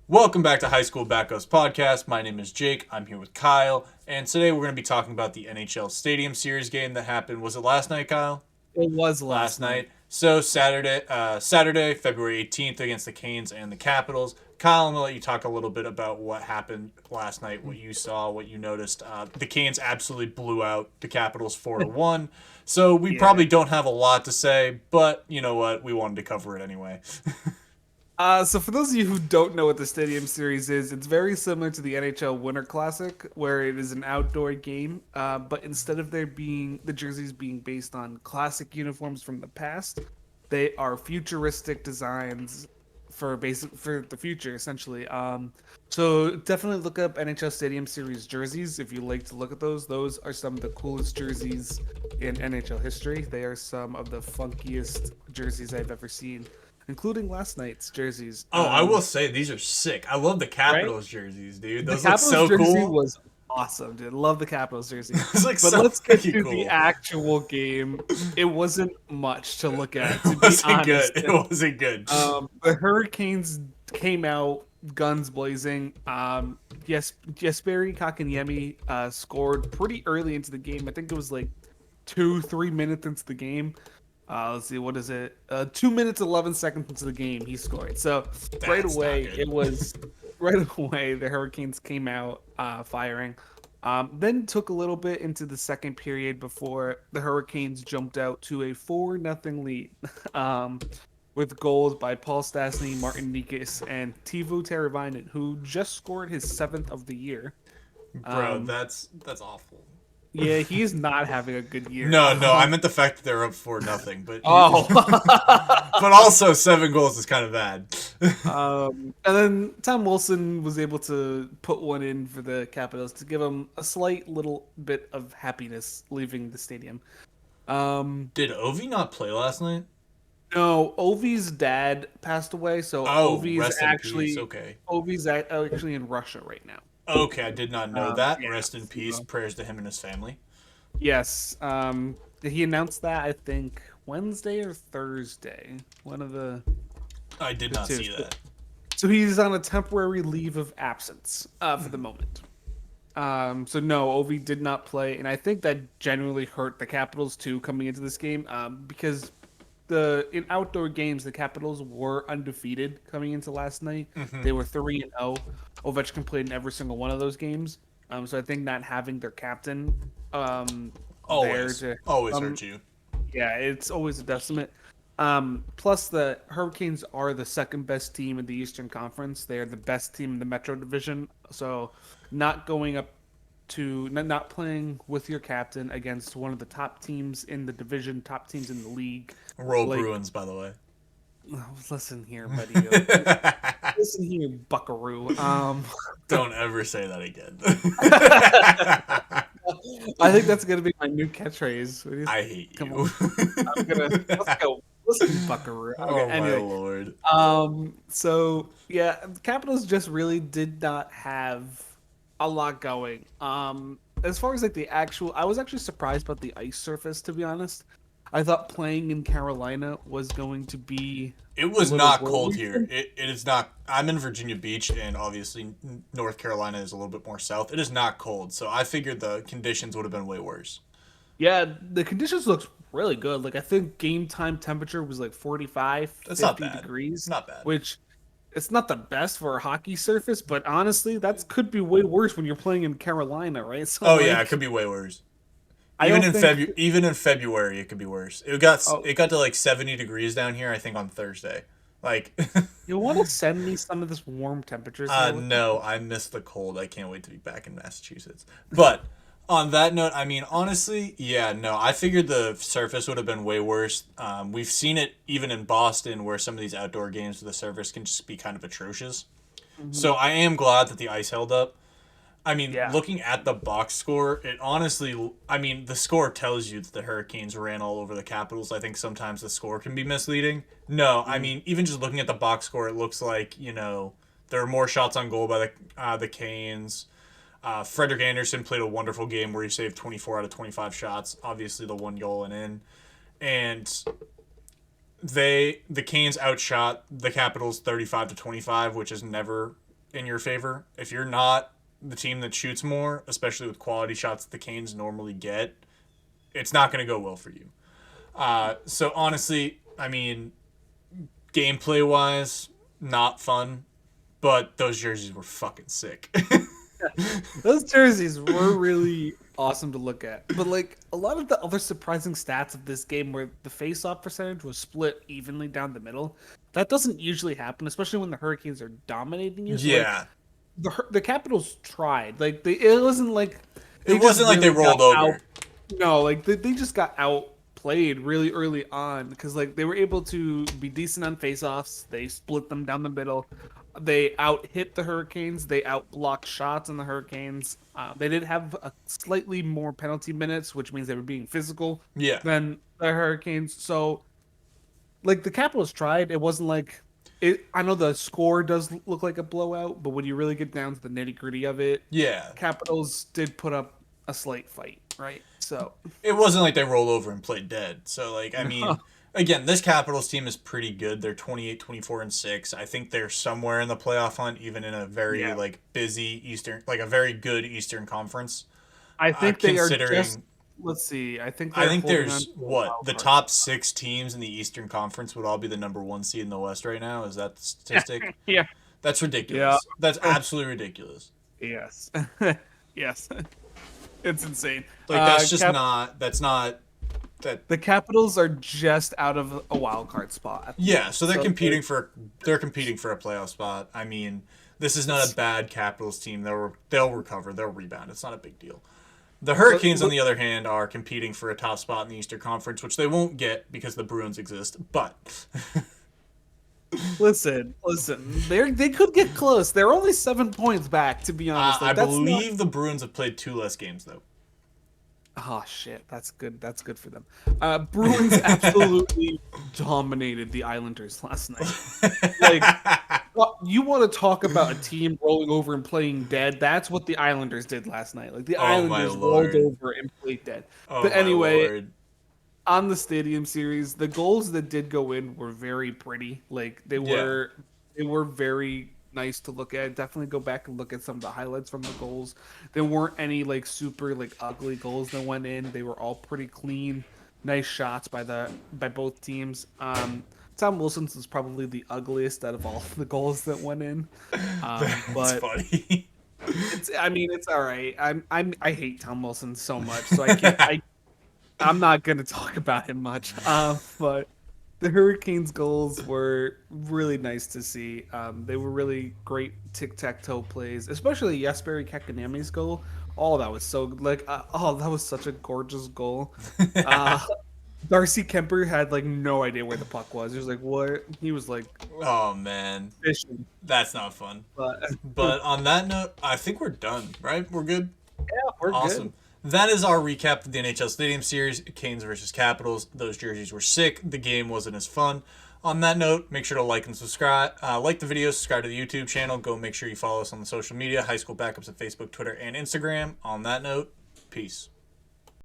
Welcome back to High School Backhouse Podcast. My name is Jake. I'm here with Kyle, and today we're going to be talking about the NHL Stadium Series game that happened. Was it last night, Kyle? It was Last last night. night. So Saturday, February 18th, against the Canes and the Capitals. Kyle, I'm gonna let you talk a little bit about what happened last night, what you saw, what you noticed. The Canes absolutely blew out the Capitals 4-1. So we Yeah. probably don't have a lot to say, but you know what? We wanted to cover it anyway. So for those of you who don't know what the Stadium Series is, it's very similar to the NHL Winter Classic, where it is an outdoor game. But instead of there being the jerseys being based on classic uniforms from the past, they are futuristic designs for the future, essentially. So definitely look up NHL Stadium Series jerseys if you like to look at those. Those are some of the coolest jerseys in NHL history. They are some of the funkiest jerseys I've ever seen, including last night's jerseys. Oh, I will say these are sick. I love the Right? Capitals jerseys, dude. The Those look Capitals so jersey cool. was awesome, dude. Love the Capitals jersey. It's like But so let's get freaking to the cool. actual game. It wasn't much to look at, to It be wasn't good. honest. It wasn't good. The Hurricanes came out guns blazing. Yes, Jesperi Kakanyemi scored pretty early into the game. I think it was like 2-3 minutes into the game. Let's see, what is it? 2 minutes 11 seconds into the game, he scored. So right That's not away, good. it was right away the Hurricanes came out firing. Then took a little bit into the second period before the Hurricanes jumped out to a 4-0 lead. Um, with goals by Paul Stastny, Martin Nikas, and Teuvo Teravainen, who just scored his seventh of the year. Bro, Um, that's awful. yeah, he's not having a good year. No, I meant the fact that they're up for nothing, but Oh. but also 7 goals is kind of bad. And then Tom Wilson was able to put one in for the Capitals to give them a slight little bit of happiness leaving the stadium. Um, Did Ovi not play last night? no, Ovi's dad passed away, so Oh, rest in peace. Okay. Actually in Russia right now. Okay, I did not know that. Yeah. Rest in peace. So, Prayers to him and his family. yes. He announced that I think Wednesday or Thursday, one of I did the not two. see that. So he's on a temporary leave of absence for the moment. So no, Ovi did not play, and I think that generally hurt the Capitals too coming into this game, because in outdoor games the Capitals were undefeated coming into last night. They were 3-0. Ovechkin played in every single one of those games. So I think not having their captain there Always, to always hurt you. yeah, it's always a detriment. Plus, the Hurricanes are the second best team in the Eastern Conference. They are the best team in the Metro Division. So, not going up to not playing with your captain against one of the top teams in the division, top teams in the league. Royal Like, Bruins, by the way. listen here, buddy. Listen here, Buckaroo. Don't ever say that again. I think that's gonna be my new catchphrase. I hate Come you. on, let's go. Listen, Buckaroo. Okay, Oh my anyway. lord. So yeah, the Capitals just really did not have a lot going. As far as like I was actually surprised about the ice surface, to be honest. I thought playing in Carolina was going to be It a was little not cold worrisome. here. It is not. I'm in Virginia Beach, and obviously North Carolina is a little bit more south. It is not cold, so I figured the conditions would have been way worse. Yeah, the conditions looked really good. Like I think game time temperature was like 45, That's not 50 bad. degrees, Not bad. which it's not the best for a hockey surface, but honestly, that could be way worse when you're playing in Carolina, right? So Oh yeah, it like could be way worse. I don't think Even in February, it could be worse. oh, It got to like 70 degrees down here. I think on Thursday. Like, you want to send me some of this warm temperatures here with you? no, I miss the cold. I can't wait to be back in Massachusetts. But on that note, I mean, honestly, yeah, no, I figured the surface would have been way worse. We've seen it even in Boston, where some of these outdoor games, the surface can just be kind of atrocious. Hmm. So I am glad that the ice held up. I mean, Yeah. looking at the box score, it honestly, I mean, the score tells you that the Hurricanes ran all over the Capitals. I think sometimes the score can be misleading. No, I Mm. mean, even just looking at the box score, it looks like, there are more shots on goal by the Canes. Frederick Anderson played a wonderful game where he saved 24 out of 25 shots. Obviously, the one goal and in. And the Canes outshot the Capitals 35-25, which is never in your favor. If you're not the team that shoots more, especially with quality shots that the Canes normally get, it's not going to go well for you. So honestly, I mean, gameplay wise, not fun, but those jerseys were fucking sick. Those jerseys were really awesome to look at. But like a lot of the other surprising stats of this game where the face-off percentage was split evenly down the middle. That doesn't usually happen, especially when the Hurricanes are dominating you. So like Yeah. the Capitals tried. Like it wasn't like It wasn't like they rolled over. No, like they just got outplayed really early on because like they were able to be decent on faceoffs. They split them down the middle. They out hit the Hurricanes. They out blocked shots on the Hurricanes. They did have a slightly more penalty minutes, which means they were being physical Yeah. than the Hurricanes. So like the Capitals tried. It wasn't like it. I know the score does look like a blowout, but when you really get down to the nitty gritty of it, Yeah. Capitals did put up a slight fight, right? So It wasn't like they rolled over and played dead. So, like, I mean, again, this Capitals team is pretty good. They're 28, 24, and 6. I think they're somewhere in the playoff hunt, even in a very, Yeah. like, busy Eastern, like, a very good Eastern Conference. I think they are considering- just. Let's see. I think I think holding there's, on to a what, wild the card. top 6 teams in the Eastern Conference would all be the number 1 seed in the West right now. Is that the statistic? Yeah. That's ridiculous. Yeah. That's absolutely ridiculous. Yes. Yes. It's insane. Like, that's just not, that's not, that, The Capitals are just out of a wild card spot. yeah, so they're So competing for a playoff spot. I mean, this is not a bad Capitals team. They'll recover. They'll rebound. It's not a big deal. The Hurricanes, on the other hand, are competing for a top spot in the Eastern Conference, which they won't get because the Bruins exist. But Listen. They could get close. They're only 7 points back, to be honest. I Like, that's not- believe the Bruins have played 2 less games, though. Oh shit, that's good. That's good for them. Bruins absolutely dominated the Islanders last night. Like, you want to talk about a team rolling over and playing dead? That's what the Islanders did last night. Like the Oh, my Islanders Lord. rolled over and played dead. Oh, But my anyway, Lord. on the Stadium Series, the goals that did go in were very pretty. Like they were very nice to look at. Definitely go back and look at some of the highlights from the goals. There weren't any like super like ugly goals that went in. They were all pretty clean, nice shots by both teams. Tom Wilson's was probably the ugliest out of all the goals that went in. That's But funny. it's all right. I hate Tom Wilson so much, so I can't. I'm not going to talk about him much. But the Hurricanes' goals were really nice to see. They were really great tic-tac-toe plays, especially Jesperi Kekanemi's goal. Oh, that was so like that was such a gorgeous goal. Darcy Kemper had like no idea where the puck was. He was like, "What?" He was like Oh, man. fishing. That's not fun. But But on that note, I think we're done, right? We're good? yeah, we're Awesome. good. That is our recap of the NHL Stadium Series, Canes versus Capitals. Those jerseys were sick. The game wasn't as fun. On that note, make sure to like and subscribe. Like the video, subscribe to the YouTube channel. Go make sure you follow us on the social media, High School Backups at Facebook, Twitter, and Instagram. On that note, peace.